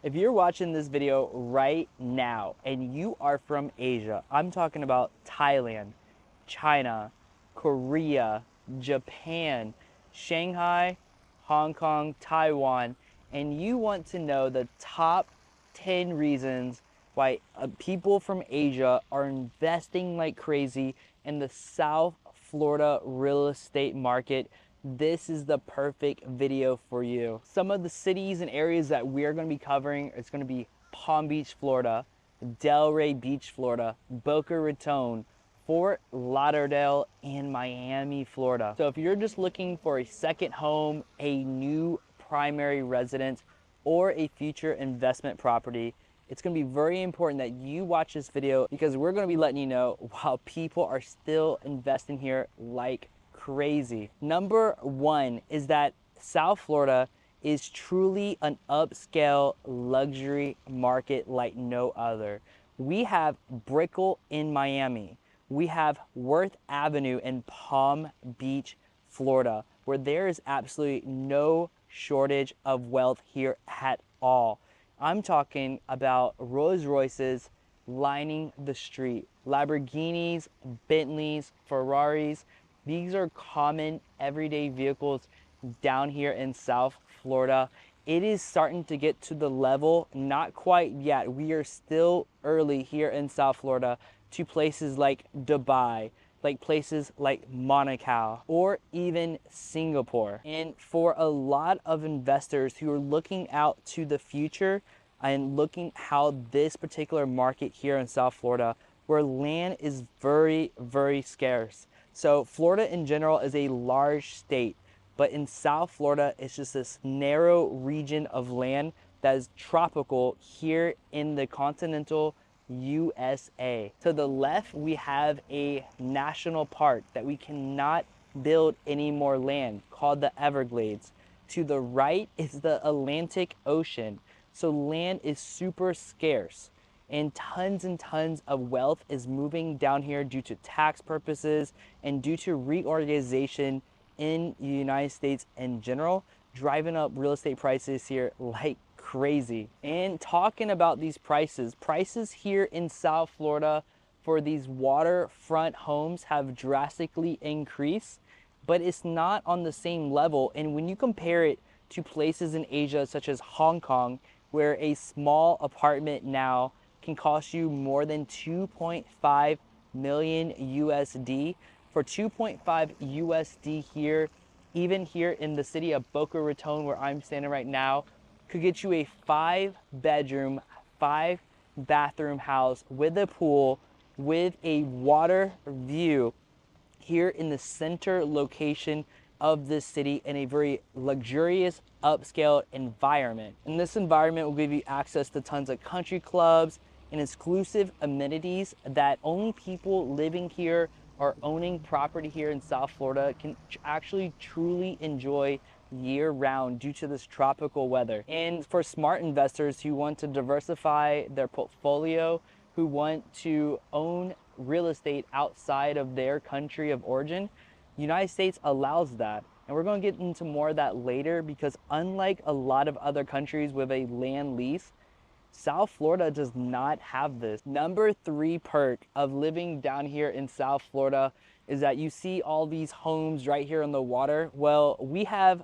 If you're watching this video right now and you are from Asia, I'm talking about Thailand, China, Korea, Japan, Shanghai, Hong Kong, Taiwan, and you want to know the top 10 reasons why people from Asia are investing like crazy in the South Florida real estate market, this is the perfect video for you. Some of the cities and areas that we're going to be covering is going to be Palm Beach, Florida, Delray Beach, Florida, Boca Raton, Fort Lauderdale, and Miami, Florida. So if you're just looking for a second home, a new primary residence, or a future investment property, it's going to be very important that you watch this video because we're going to be letting you know how people are still investing here like crazy. Number one is that South Florida is truly an upscale luxury market like no other. We have Brickell in Miami. We have Worth Avenue in Palm Beach, Florida, where there is absolutely no shortage of wealth here at all. I'm talking about Rolls Royces lining the street, Lamborghinis, Bentleys, Ferraris. These are common everyday vehicles down here in South Florida. It is starting to get to the level, not quite yet, we are still early here in South Florida, to places like Dubai, like places like Monaco, or even Singapore. And for a lot of investors who are looking out to the future and looking how this particular market here in South Florida, where land is very, very scarce. So Florida in general is a large state, but in South Florida, it's just this narrow region of land that is tropical here in the continental USA. To the left, we have a national park that we cannot build any more land called the Everglades. To the right is the Atlantic Ocean. So land is super scarce and tons of wealth is moving down here due to tax purposes and due to reorganization in the United States in general, driving up real estate prices here like crazy. And talking about these prices here in South Florida for these waterfront homes have drastically increased, but it's not on the same level. And when you compare it to places in Asia such as Hong Kong, where a small apartment now can cost you more than 2.5 million USD. For 2.5 USD here, even here in the city of Boca Raton, where I'm standing right now, could get you a 5-bedroom, 5-bathroom house with a pool, with a water view here in the center location of this city in a very luxurious, upscale environment. And this environment will give you access to tons of country clubs and exclusive amenities that only people living here or owning property here in South Florida can actually truly enjoy year-round due to this tropical weather. And for smart investors who want to diversify their portfolio, who want to own real estate outside of their country of origin, United States allows that. And we're going to get into more of that later because unlike a lot of other countries with a land lease, South Florida does not have this. Number 3 perk of living down here in South Florida is that you see all these homes right here on the water. Well, we have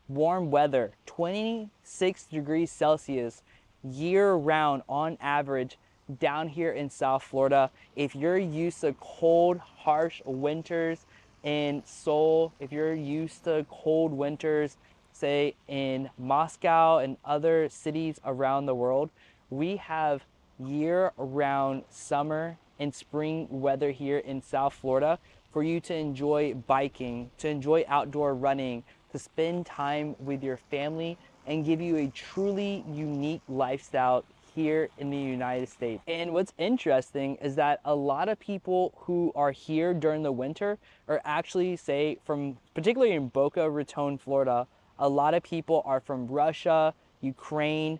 warm weather, 26 degrees Celsius year round on average down here in South Florida. If you're used to cold, harsh winters in Seoul, if you're used to cold winters, say in Moscow and other cities around the world, we have year-round summer and spring weather here in South Florida for you to enjoy biking, to enjoy outdoor running, to spend time with your family and give you a truly unique lifestyle here in the United States. And what's interesting is that a lot of people who are here during the winter are actually, say, from particularly in Boca Raton, Florida, a lot of people are from Russia, Ukraine,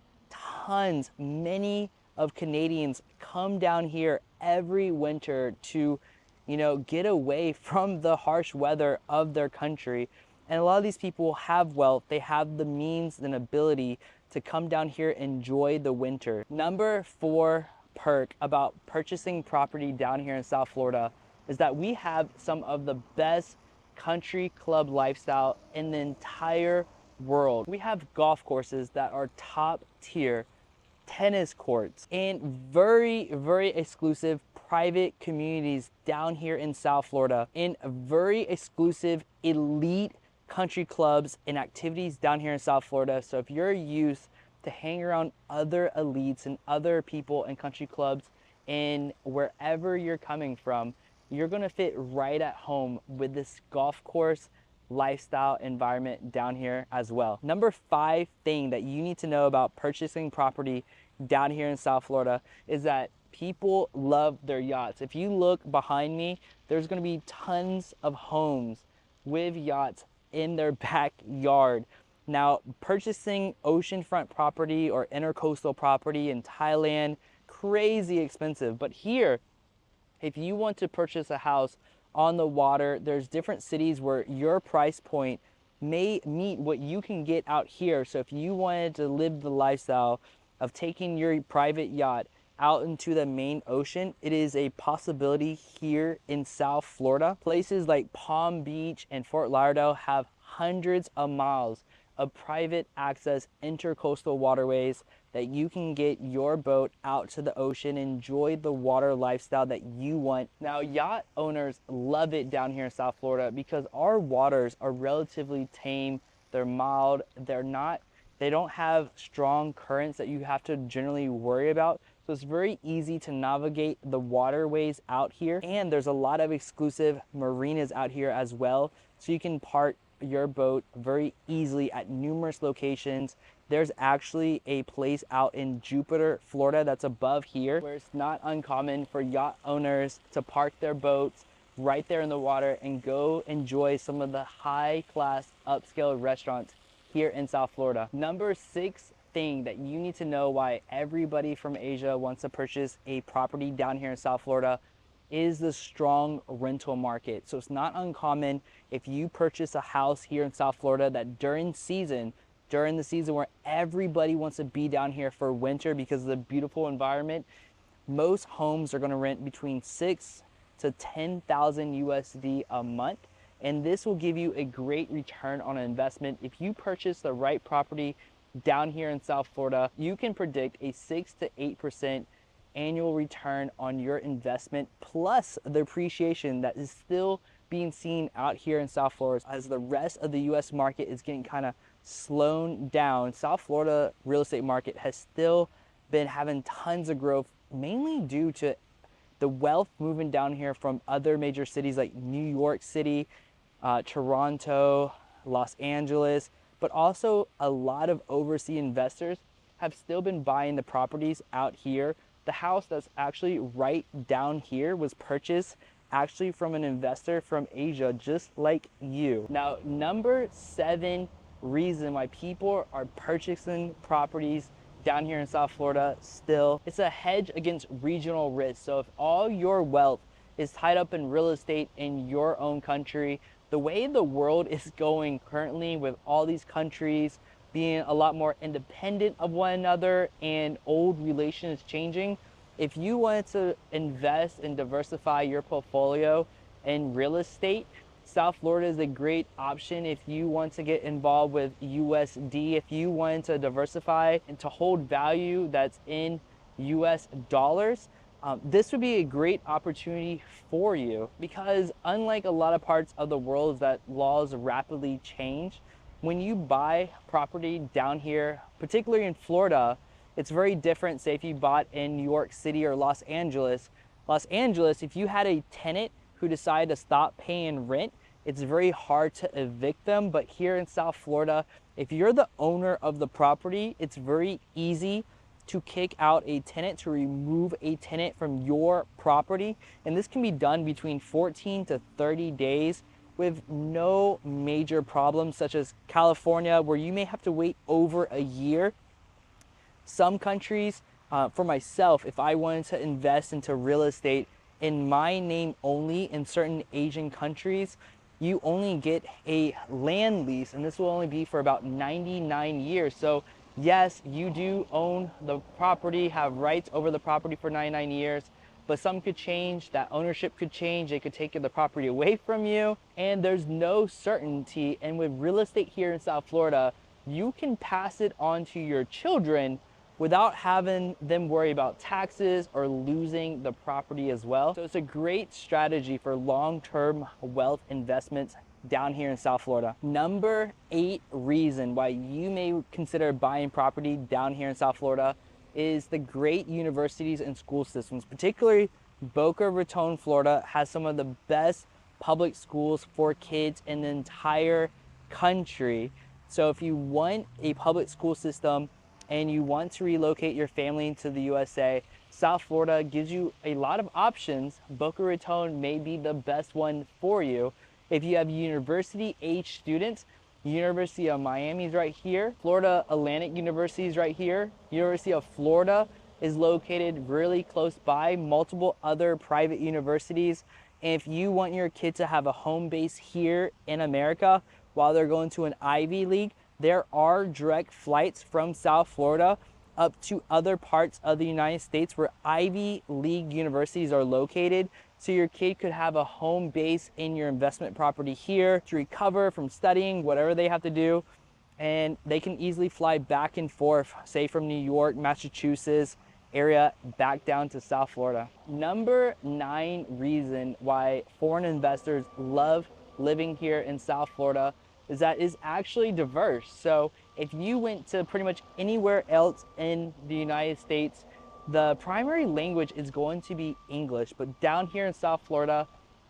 many of Canadians come down here every winter to, get away from the harsh weather of their country. And a lot of these people have wealth, they have the means and ability to come down here and enjoy the winter. Number 4 perk about purchasing property down here in South Florida is that we have some of the best country club lifestyle in the entire world. We have golf courses that are top tier, tennis courts, and very exclusive private communities down here in South Florida, and very exclusive elite country clubs and activities down here in South Florida. So if you're used to hang around other elites and other people in country clubs and wherever you're coming from, you're gonna fit right at home with this golf course lifestyle environment down here as well. Number 5 thing that you need to know about purchasing property down here in South Florida is that people love their yachts. If you look behind me, there's gonna be tons of homes with yachts in their backyard. Now, purchasing oceanfront property or intercoastal property in Thailand, crazy expensive. But here, if you want to purchase a house on the water, there's different cities where your price point may meet what you can get out here. So if you wanted to live the lifestyle of taking your private yacht out into the main ocean, it is a possibility here in South Florida. Places like Palm Beach and Fort Lauderdale have hundreds of miles of private access intercoastal waterways that you can get your boat out to the ocean, enjoy the water lifestyle that you want. Now, yacht owners love it down here in South Florida because our waters are relatively tame, they're mild, they don't have strong currents that you have to generally worry about. So it's very easy to navigate the waterways out here. And there's a lot of exclusive marinas out here as well. So you can park your boat very easily at numerous locations. There's actually a place out in Jupiter, Florida that's above here where it's not uncommon for yacht owners to park their boats right there in the water and go enjoy some of the high class upscale restaurants here in South Florida. Number 6 thing that you need to know why everybody from Asia wants to purchase a property down here in South Florida is the strong rental market. So it's not uncommon if you purchase a house here in South Florida that during the season where everybody wants to be down here for winter because of the beautiful environment, most homes are going to rent between 6 to 10,000 USD a month. And this will give you a great return on investment. If you purchase the right property down here in South Florida, you can predict a 6 to 8% annual return on your investment, plus the appreciation that is still being seen out here in South Florida. As the rest of the US market is getting kind of slowed down, South Florida real estate market has still been having tons of growth, mainly due to the wealth moving down here from other major cities like New York City, Toronto, Los Angeles, but also a lot of overseas investors have still been buying the properties out here. The house that's actually right down here was purchased actually from an investor from Asia, just like you. Now, number 7 reason why people are purchasing properties down here in South Florida still, it's a hedge against regional risk. So if all your wealth is tied up in real estate in your own country, the way the world is going currently with all these countries being a lot more independent of one another and old relations changing, if you wanted to invest and diversify your portfolio in real estate, South Florida is a great option. If you want to get involved with USD, if you want to diversify and to hold value that's in US dollars, this would be a great opportunity for you, because unlike a lot of parts of the world that laws rapidly change, when you buy property down here, particularly in Florida, it's very different. Say if you bought in New York City or Los Angeles, if you had a tenant who decided to stop paying rent, it's very hard to evict them. But here in South Florida, if you're the owner of the property, it's very easy to kick out a tenant, to remove a tenant from your property. And this can be done between 14 to 30 days with no major problems, such as California, where you may have to wait over a year. Some countries, for myself, if I wanted to invest into real estate in my name only in certain Asian countries, you only get a land lease, and this will only be for about 99 years. So Yes, you do own the property, have rights over the property for 99 years, but some could change. That ownership could change. They could take the property away from you, and there's no certainty. And with real estate here in South Florida, you can pass it on to your children without having them worry about taxes or losing the property as well. So it's a great strategy for long-term wealth investments down here in South Florida. Number 8 reason why you may consider buying property down here in South Florida is the great universities and school systems. Particularly Boca Raton, Florida has some of the best public schools for kids in the entire country. So if you want a public school system and you want to relocate your family into the USA, South Florida gives you a lot of options. Boca Raton may be the best one for you. If you have university-age students, University of Miami is right here. Florida Atlantic University is right here. University of Florida is located really close by. Multiple other private universities. And if you want your kid to have a home base here in America while they're going to an Ivy League, there are direct flights from South Florida up to other parts of the United States where Ivy League universities are located. So your kid could have a home base in your investment property here to recover from studying, whatever they have to do. And they can easily fly back and forth, say from New York, Massachusetts area, back down to South Florida. Number 9 reason why foreign investors love living here in South Florida is that it's actually diverse. So if you went to pretty much anywhere else in the United States, the primary language is going to be English, but down here in South Florida,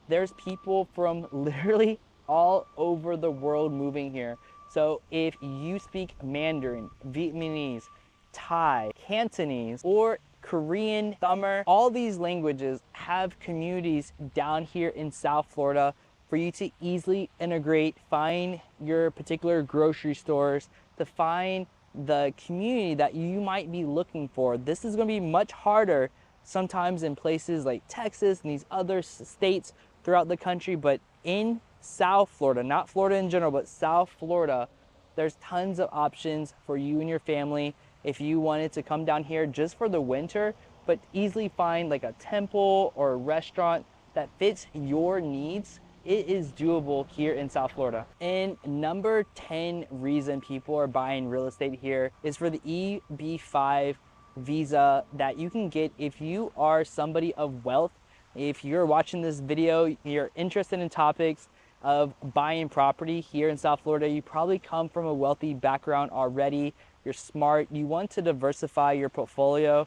there's people from literally all over the world moving here. So if you speak Mandarin, Vietnamese, Thai, Cantonese, or Korean, Khmer, all these languages have communities down here in South Florida for you to easily integrate, find your particular grocery stores, to find the community that you might be looking for. This is going to be much harder sometimes in places like Texas and these other states throughout the country, but in South Florida, not Florida in general, but South Florida, there's tons of options for you and your family if you wanted to come down here just for the winter, but easily find like a temple or a restaurant that fits your needs. It is doable here in South Florida. And number 10 reason people are buying real estate here is for the EB-5 visa that you can get if you are somebody of wealth. If you're watching this video, you're interested in topics of buying property here in South Florida, you probably come from a wealthy background already. You're smart, you want to diversify your portfolio,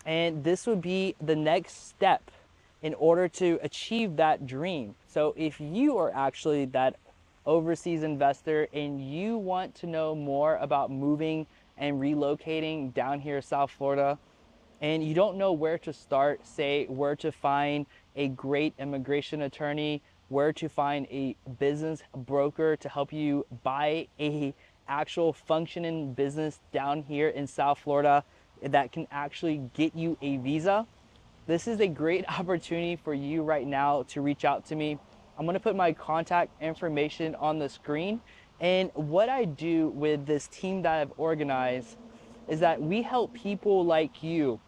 and this would be the next step in order to achieve that dream. So if you are actually that overseas investor and you want to know more about moving and relocating down here in South Florida, and you don't know where to start, say where to find a great immigration attorney, where to find a business broker to help you buy a actual functioning business down here in South Florida that can actually get you a visa, this is a great opportunity for you right now to reach out to me. I'm going to put my contact information on the screen. And what I do with this team that I've organized is that we help people like you,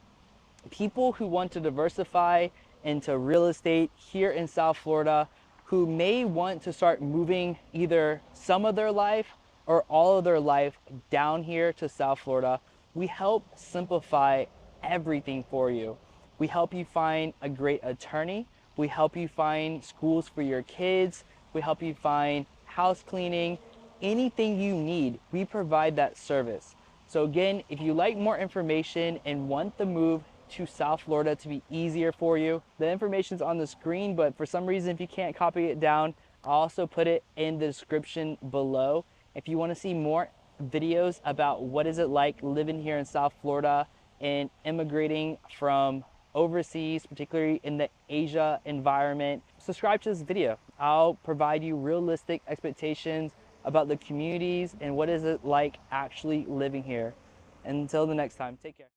people who want to diversify into real estate here in South Florida, who may want to start moving either some of their life or all of their life down here to South Florida. We help simplify everything for you. We help you find a great attorney. We help you find schools for your kids. We help you find house cleaning, anything you need. We provide that service. So again, if you like more information and want the move to South Florida to be easier for you, the information's on the screen, but for some reason, if you can't copy it down, I'll also put it in the description below. If you want to see more videos about what is it like living here in South Florida and immigrating from overseas, particularly in the Asia environment, subscribe to this video. I'll provide you realistic expectations about the communities and what is it like actually living here. Until the next time, take care.